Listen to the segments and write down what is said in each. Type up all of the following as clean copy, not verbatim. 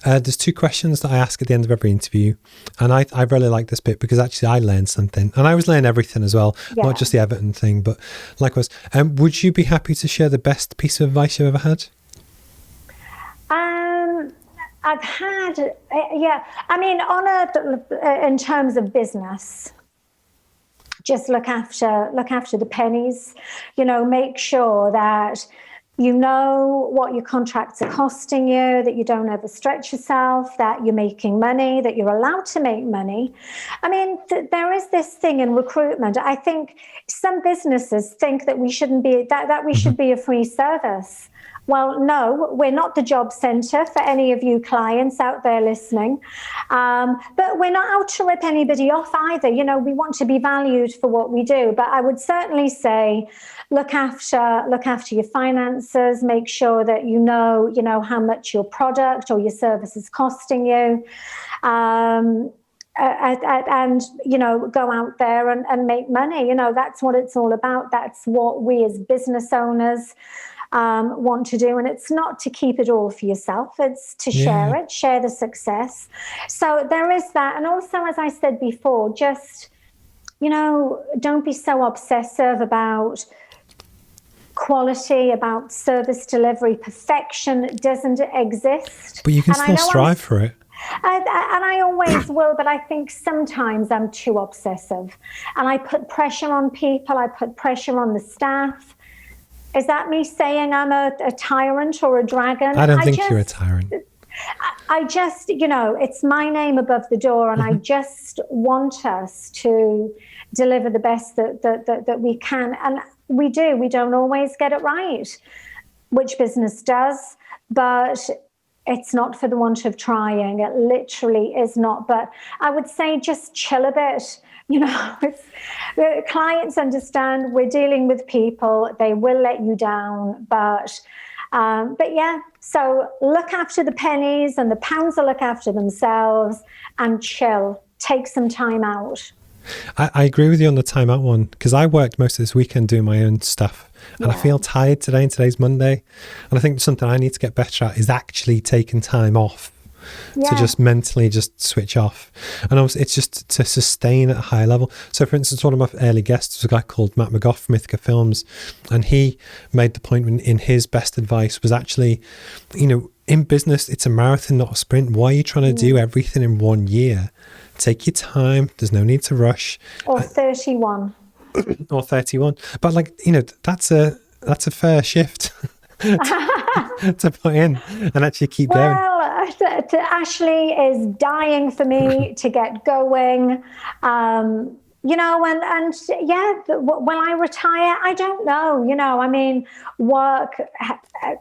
There's 2 questions that I ask at the end of every interview. And I really like this bit because actually I learned something. And I always learn everything as well, not just the Everton thing, but likewise. Would you be happy to share the best piece of advice you've ever had? I've had, I mean, in terms of business, just look after the pennies, make sure that you know what your contracts are costing you, that you don't overstretch yourself, that you're making money, that you're allowed to make money. I mean, there is this thing in recruitment. I think some businesses think that we shouldn't be, that we should be a free service. Well, no, we're not the job centre for any of you clients out there listening. But we're not out to rip anybody off either. We want to be valued for what we do. But I would certainly say look after your finances, make sure that you know how much your product or your service is costing you. And go out there and make money. That's what it's all about. That's what we as business owners want to do, and it's not to keep it all for yourself, it's to share the success. So there is that. And also, as I said before, just don't be so obsessive about quality, about service delivery. Perfection doesn't exist, but you can still strive for it. And I always will, but I think sometimes I'm too obsessive and I put pressure on people, I put pressure on the staff. Is that me saying I'm a tyrant or a dragon? I don't think you're a tyrant. I just, it's my name above the door, and I just want us to deliver the best that we can. And we do. We don't always get it right, which business does, but it's not for the want of trying. It literally is not. But I would say just chill a bit. Clients understand we're dealing with people. They will let you down, but yeah. So look after the pennies, and the pounds will look after themselves. And chill. Take some time out. I agree with you on the time out one, because I worked most of this weekend doing my own stuff, and I feel tired today, and today's Monday, and I think something I need to get better at is actually taking time off. To just mentally just switch off. And also it's just to sustain at a high level. So for instance, one of my early guests was a guy called Matt McGough from Ithaca Films, and he made the point in his best advice was actually, in business it's a marathon, not a sprint. Why are you trying to do everything in 1 year? Take your time, there's no need to rush. Or 31. Or 31. But that's a fair shift to put in and actually keep going. Ashley is dying for me to get going. And will I retire? I don't know. Work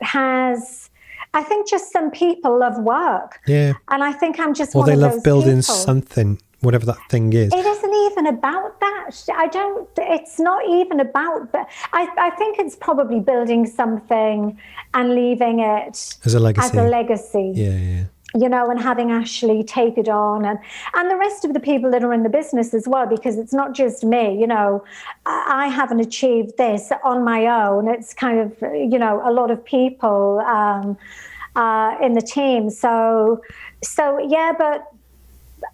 has, I think just some people love work. Yeah. And I think I'm just one of those people. Or they love building something, whatever that thing is. It isn't even about that. It's not even about, but I think it's probably building something and leaving it as a legacy. Yeah. And having Ashley take it on, and the rest of the people that are in the business as well, because it's not just me. I haven't achieved this on my own. It's kind of, a lot of people in the team. So yeah, but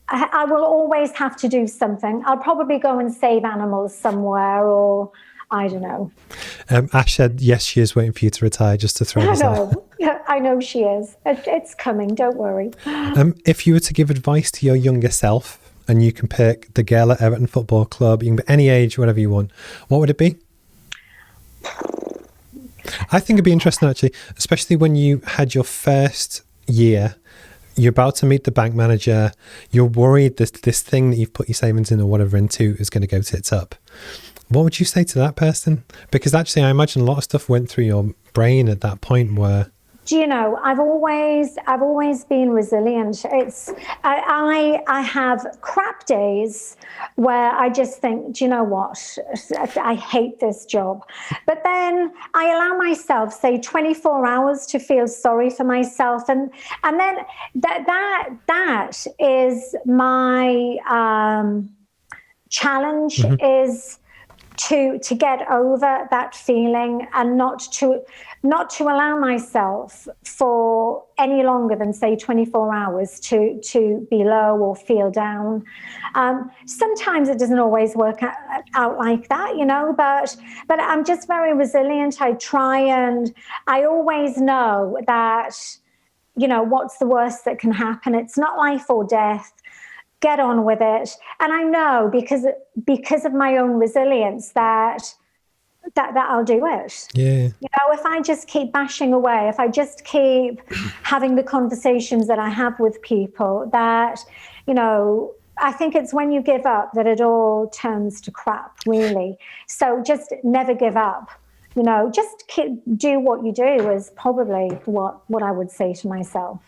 I will always have to do something. I'll probably go and save animals somewhere, or I don't know. Ash said, yes, she is waiting for you to retire, just to throw this out. I know she is. It's coming, don't worry. If you were to give advice to your younger self, and you can pick the girl at Everton Football Club, you can pick any age, whatever you want, what would it be? I think it'd be interesting, actually, especially when you had your first year. You're about to meet the bank manager. You're worried this thing that you've put your savings in or whatever into is going to go tits up. What would you say to that person? Because actually, I imagine a lot of stuff went through your brain at that point where... Do you know, I've always been resilient. I have crap days where I just think, do you know what? I hate this job. But then I allow myself, say, 24 hours to feel sorry for myself. And then that is my challenge, is to get over that feeling, and not to allow myself for any longer than, say, 24 hours to be low or feel down. Sometimes it doesn't always work out like that, but I'm just very resilient. I try, and I always know that, what's the worst that can happen? It's not life or death. Get on with it. And I know because of my own resilience that I'll do it. Yeah. If I just keep bashing away, if I just keep having the conversations that I have with people, that, I think it's when you give up that it all turns to crap, really. So just never give up. Just do what you do is probably what I would say to myself.